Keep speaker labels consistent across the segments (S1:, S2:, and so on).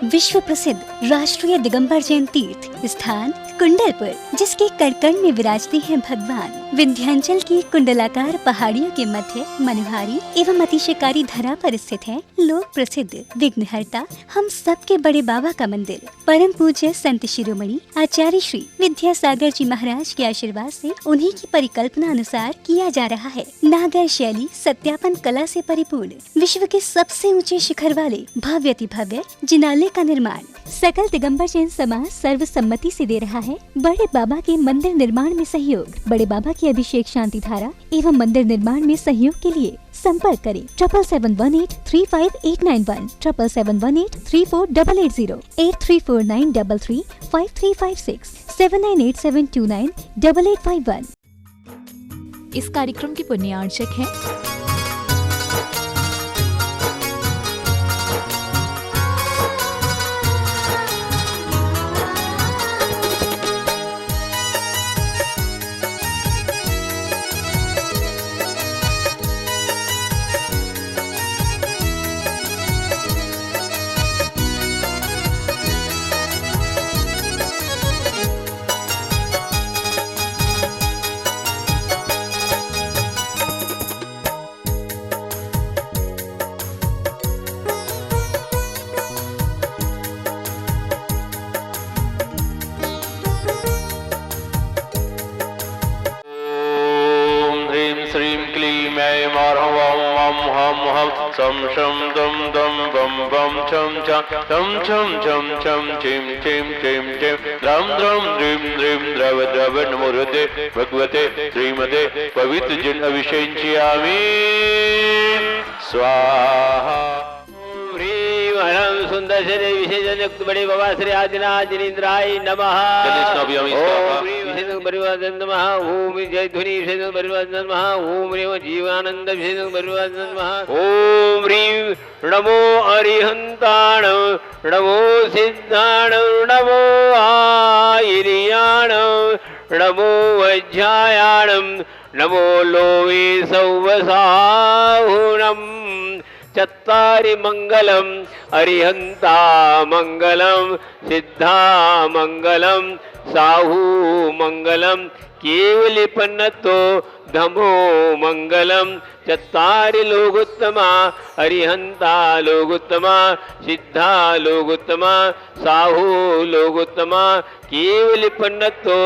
S1: विश्व प्रसिद्ध राष्ट्रीय दिगंबर जैन तीर्थ स्थान कुंडलपुर, जिसके कड़कड़ में विराजते हैं भगवान। विंध्याचल की कुंडलाकार पहाड़ियों के मध्य मनोहारी एवं अतिशयकारी धरा पर स्थित है लोक प्रसिद्ध विघ्नहर्ता हम सबके बड़े बाबा का मंदिर। परम पूज्य संत शिरोमणि आचार्य श्री विद्यासागर जी महाराज के आशीर्वाद से उन्हीं की परिकल्पना अनुसार किया जा रहा है नागर शैली सत्यापन कला से परिपूर्ण विश्व के सबसे ऊंचे शिखर वाले भव्यति भव्य जिनालय का निर्माण सकल दिगंबर जैन समाज सर्वसम्मति से दे रहा है। बड़े बाबा के मंदिर निर्माण में सहयोग, बड़े बाबा की अभिषेक शांति धारा एवं मंदिर निर्माण में सहयोग के लिए संपर्क करें 7778358891, 7778348880, 8349335356, 7987298851।
S2: इस कार्यक्रम के पुण्यार्चक हैं
S3: शम शम दम दम बम बम छम छम छम छम छम छम चिम चिम चिम चिम द्रम द्रम द्रीम द्रीम द्रव द्रव नमोरते भगवते श्रीमते पवित्र जन अभिषेच्यामि स्वाहा। सुंदर से विशेषण युक्त बड़े बाबा श्री आदिनाथ जिनेन्द्राय नमः। नमः ओम जय ध्वनि विशेष परिवार नमः ओम रेव जीवानंद विशेष परिवार नमः ओम ह्रीं नमो अरिहंताण नमो सिद्धाण नमो आयिर्याण नमो वज्रायाण नमो लोवे सौवसाहुणम् चत्तारि मंगलम अरिहंता मंगलम सिद्धा मंगलम साहू मंगलम केवलिपन्नतो धमो मंगलम चत्तारि लोगोत्तमा अरिहंता लोगोत्तमा सिद्धा लोगोत्तमा साहू लोगोत्तमा केवलिपन्नतो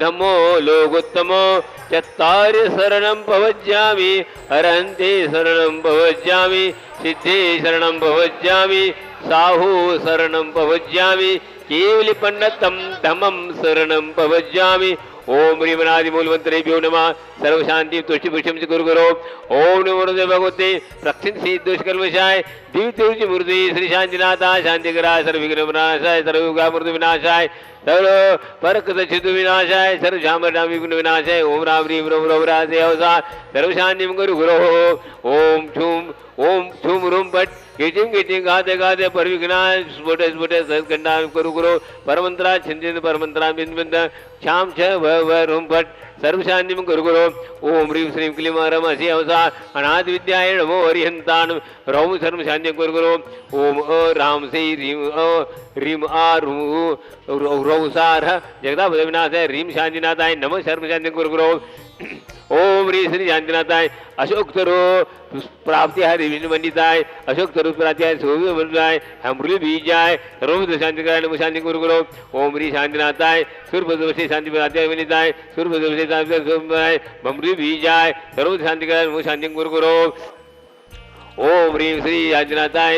S3: धमो लोगोत्तमो चत्तारि शरणं भवज्यामि अरहन्ते शरणं भवज्यामि सिद्धे शरणं भवज्यामि साहू शरणं भवज्यामि केवलिपन्नतं धमं शरणं भवज्यामि। ओम ह्रीमनादि मूलमंत्रेभ्यो नमः। सर्व शांति तुष्टि पुष्टि गुरु गुरु ओम नमो भगवते प्रक्षिण सिद्ध दुष्कर्मशाय दिव्य मूर्ति श्री शांतिनाथा शांतिकरा सर्वविघ्न विनाशाय सर्वयुगा मूर्ति विनाशाय सर्व परकृत चितु विनाशाय सर्व झामराम विघ्न विनाशाय ओम राम ह्रीम रोम रोम राजे अवसा सर्व शांति गुरु गुरु ओम छूम रूम पट गिटिंग गिटिंग गाते गाते परविघ्नाश स्फुट स्फुट सत्कंडा गुरु गुरु परमंत्रा छिंदिन परमंत्रा बिंद बिंद श्याम छ व रूम पट सर्व शांति गुरु गुरु ओम ह्रीं श्रीं क्लीं रम असी अवसा अनाथ विद्याय नमो हरिहंतान रौम सर्व शांति गुरु गुरु ओम अ राम से रीम आ रौसार जगदाभ विनाशाय रीम शांतिनाथाय नमः सर्व शांति गुरु गुरु ओम ह्री श्री शांतिनाथाय अशोक तरो प्राप्ति है मंडिताय अशोक तरो प्राप्ति है सोवी मंडिताय हमरुली बीजाय सर्वविध शांति कराय नमः शांति गुरु गुरु ओम ह्री शांतिनाथाय सूर्यपदवशी शांति प्राप्ति मंडिताय सूर्यपदवशी शांति सोमय हमरुली बीजाय सर्वविध शांति कराय नमः शांति गुरु गुरु ओम ह्रीं श्री शांतिनाथाय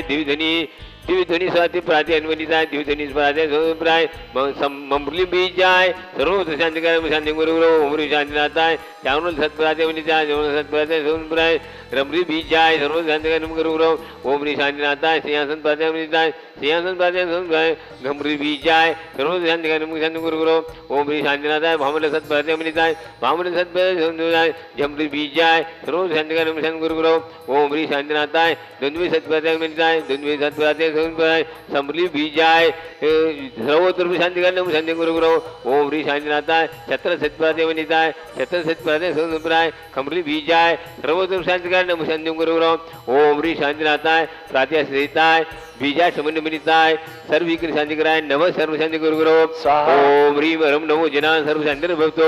S3: दिव्यध्वनि स्वाति प्राति अन्वनिताय दिव्यध्वनि प्राति सोमप्राय ममृली बीजाय सर्वत्र शांति कराय शांति गुरु गुरु ओम ह्रीं शांतिनाथाय चावल सत्प्राति वनिताय चावल सत्प्राति सोमप्राय रमृली बीजाय सर्वत्र शांति कराय गुरु गुरु ओम ह्रीं शांतिनाथाय सिंहासन प्राति वनिताय सिंहासन प्राति सोमप्राय गमृली बीजाय सर्वत्र शांति कराय शांति गुरु गुरु ओम ह्रीं शांतिनाथाय भामल सत्प्राति वनिताय भामल सत्प्राति सोमप्राय जमृली बीजाय सर्वत्र शांति कराय शांति गुरु गुरु ओम ह्रीं शांतिनाथाय द्वंद्वी सत्प्राति वनिताय द्वंद्वी सत्प्राति समली बीजाय सर्वत्र शांति करने शांति गुरु गुरु ओम ह्रीं शांतिनाथाय छत्र सत्प्राते वनिताय छत्र सत्प्राते सोमप्राय कमली बीजाय सर्वत्र शांति करने शांति गुरु गुरु ओम ह्रीं शांतिनाथाय प्रात्या श्रीताय बीजा समन्वयिताय सर्विघ्न शांति कराय नमः सर्व शांति गुरु गुरु
S4: स्वाहा।
S3: ओम ह्रीं वरम नमो जनान सर्व शांति भक्तो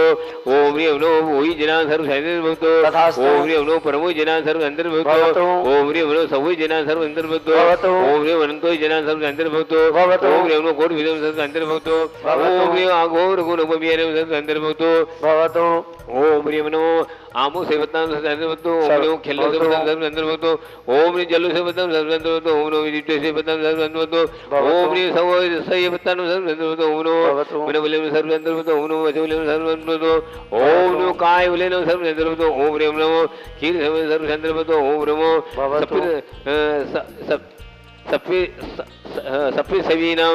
S3: ओम ह्रीं नमो ओहि जनान सर्व शांति भक्तो
S4: तथास्तु।
S3: ओम ह्रीं नमो परमो जनान सर्व शांति भक्तो
S4: भवतु।
S3: ओम ह्रीं नमो सवै जनान सर्व शांति भक्तो
S4: भवतु।
S3: ओम ह्रीं अनंतो जनान सर्व शांति भक्तो
S4: भवतु।
S3: ओम ह्रीं नमो कोटि विदम सर्व शांति भक्तो
S4: भवतु।
S3: ओम ह्रीं आघोर गुण उपमियम सर्व शांति भक्तो
S4: भवतु
S3: ओम ह्रीं नमो आमो सेवतां सर्व शांति भक्तो ओम ह्रीं नमो खेलो सेवतां सर्व शांति भक्तो ओम ह्रीं जल्लु सेवतां सर्व शांति भक्तो ओम ह्रीं विजिटे सेवतां सर्व शांति भक्तो ओम ह्रीं सवै सेवतां सर्व शांति भक्तो ओम
S4: भवतु।
S3: नमो विनवले सर्व शांति भक्तो ओम नमो वचवले सर्व शांति भक्तो ओम नमो काय उले सर्व शांति भक्तो ओम ह्रीं नमो क्षीर सर्व शांति भक्तो ओम नमो
S4: भवतु।
S3: सफी सवीना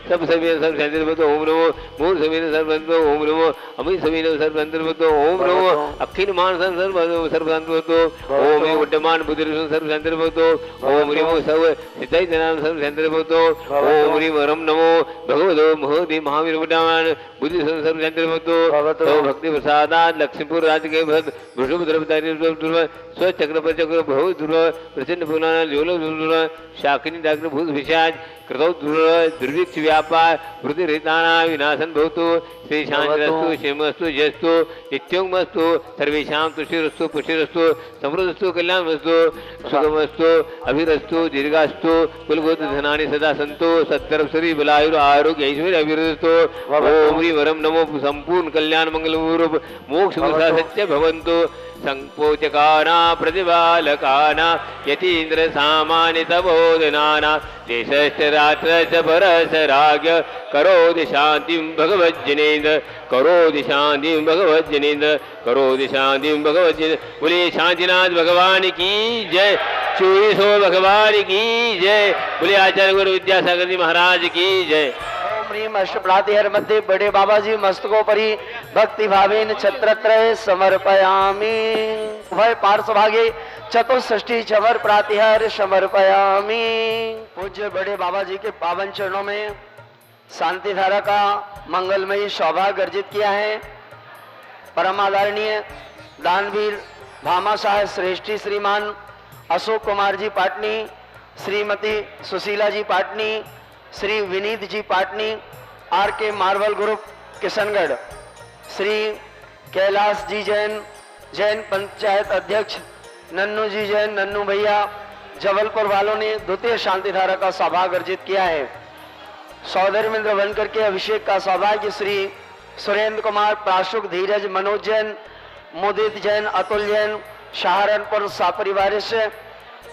S3: सब सवीना सर्व शांति भक्तो ओम नमो मूल सवीना सर्व शांति भक्तो ओम नमो अमित सवीना सर्व शांति भक्तो ओम नमो अखिल मान सर्व शांति भक्तो ओम ह्रीं विद्यमान बुद्धि सर्व शांति भक्तो ओम ह्रीं सव सिद्धि जनान सर्व शांति भक्तो ओम ह्रीं वरम नमो भगवतो महति महावीर विद्यमान बुद्धि सर्व शांति भक्तो तो भक्ति प्रसादात लक्ष्मीपुर राज्य के भक्त वृषभ द्रवतारी स्व चक्र पर चक्र भव ध्रुव प्रचंड पुराण लोल ध्रुव शाकिनी डाक्टर भूत विशाज कृतौ दुर्भिक्ष व्यापार वृद्धिरिताना विनाशन भवतु श्री शांतिरस्तु क्षेमस्तु जयस्तु नित्योंगमस्तु सर्वेषां तुष्टिरस्तु पुष्टिरस्तु समृद्धस्तु कल्याणमस्तु सुखमस्तु अभिरस्तु दीर्घास्तु कुलगोत्र धनानि सदा सन्तु सत्कर्म श्री बलायुर आरोग्य ऐश्वर्य अभिरस्तु ओम ह्रीं वरम नमो संपूर्ण कल्याण मंगल रूप मोक्ष सत्य भवन्तु संकोचकाना प्रतिबालकाना यतीन्द्र सामान्य तबोधनाना देशश्च रात्रश्च परस राज्ञ करोति शांतिं भगवज्जनेन्द्र करोति शांतिं भगवज्जनेन्द्र करोति शांतिं भगवज्जनेन्द्र बोले शांतिनाथ भगवान की जय चूड़ीसो भगवान की जय बोले आचार्य गुरु विद्यासागर जी महाराज की जय
S4: ओम ह्रीं अष्टप्रातिहर मध्ये बड़े बाबा जी मस्तकोपरि भक्ति भावेन छत्रत्रय समर्पयामि उभय पार्श्वभागे चतुष्षष्ठी चवर प्रातिहर समर्पयामि। पूज्य बड़े बाबा जी के पावन चरणों में शांति धारा का मंगलमयी सौभाग्य अर्जित किया है। परम आदरणीय दानवीर भामाशाह श्रेष्ठी श्रीमान अशोक कुमार जी पाटनी, श्रीमती सुशीला जी पाटनी, श्री विनीत जी पाटनी, आर के मार्बल ग्रुप किशनगढ़, श्री कैलाश जी जैन, जैन पंचायत अध्यक्ष नन्नू जी जैन, नन्नू भैया जबलपुर वालों ने द्वितीय शांति धारा का सौभाग्य अर्जित किया है। सौधर्मेंद्र बनकर के अभिषेक का सौभाग्य श्री सुरेंद्र कुमार, प्राशुक धीरज, मनोज जैन, मुदित जैन, अतुल जैन, सहारनपुर सापरिवार से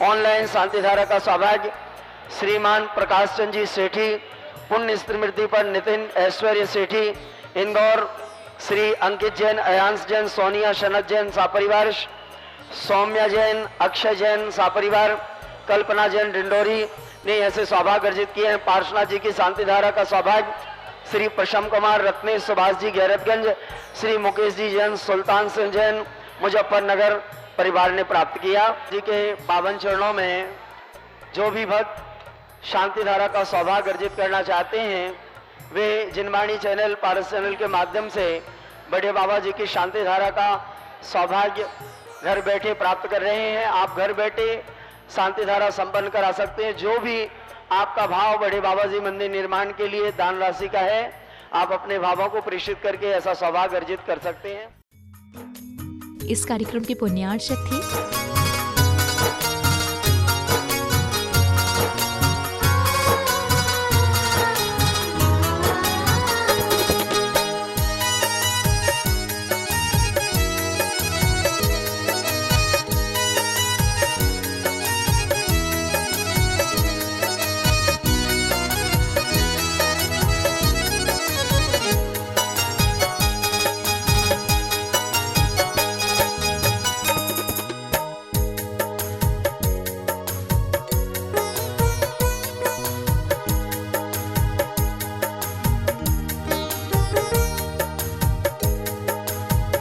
S4: ऑनलाइन शांति धारा का सौभाग्य श्रीमान प्रकाश चंद जी सेठी, पुण्य स्मृति पर नितिन ऐश्वर्य सेठी इंदौर, श्री अंकित जैन, अयांश जैन, सोनिया शनत जैन सापरिवार, सौम्या जैन, अक्षय जैन सापरिवार, कल्पना जैन डिंडोरी ने ऐसे सौभाग्य अर्जित किए हैं। पार्श्वनाथ जी की शांति धारा का सौभाग्य श्री प्रशम कुमार, रत्नेश सुभाष जी गैरतगंज, श्री मुकेश जी जैन, सुल्तान सिंह जैन मुजफ्फरनगर परिवार ने प्राप्त किया। जी के पावन चरणों में जो भी भक्त शांति धारा का सौभाग्य अर्जित करना चाहते हैं वे जिनवाणी चैनल, पारस चैनल के माध्यम से बड़े बाबा जी की शांति धारा का सौभाग्य घर बैठे प्राप्त कर रहे हैं। आप घर बैठे शांति धारा संपन्न करा सकते हैं। जो भी आपका भाव बड़े बाबा जी मंदिर निर्माण के लिए दान राशि का है, आप अपने भावों को प्रेषित करके ऐसा सौभाग्य अर्जित कर सकते हैं।
S2: इस कार्यक्रम के पुण्यार्चक थे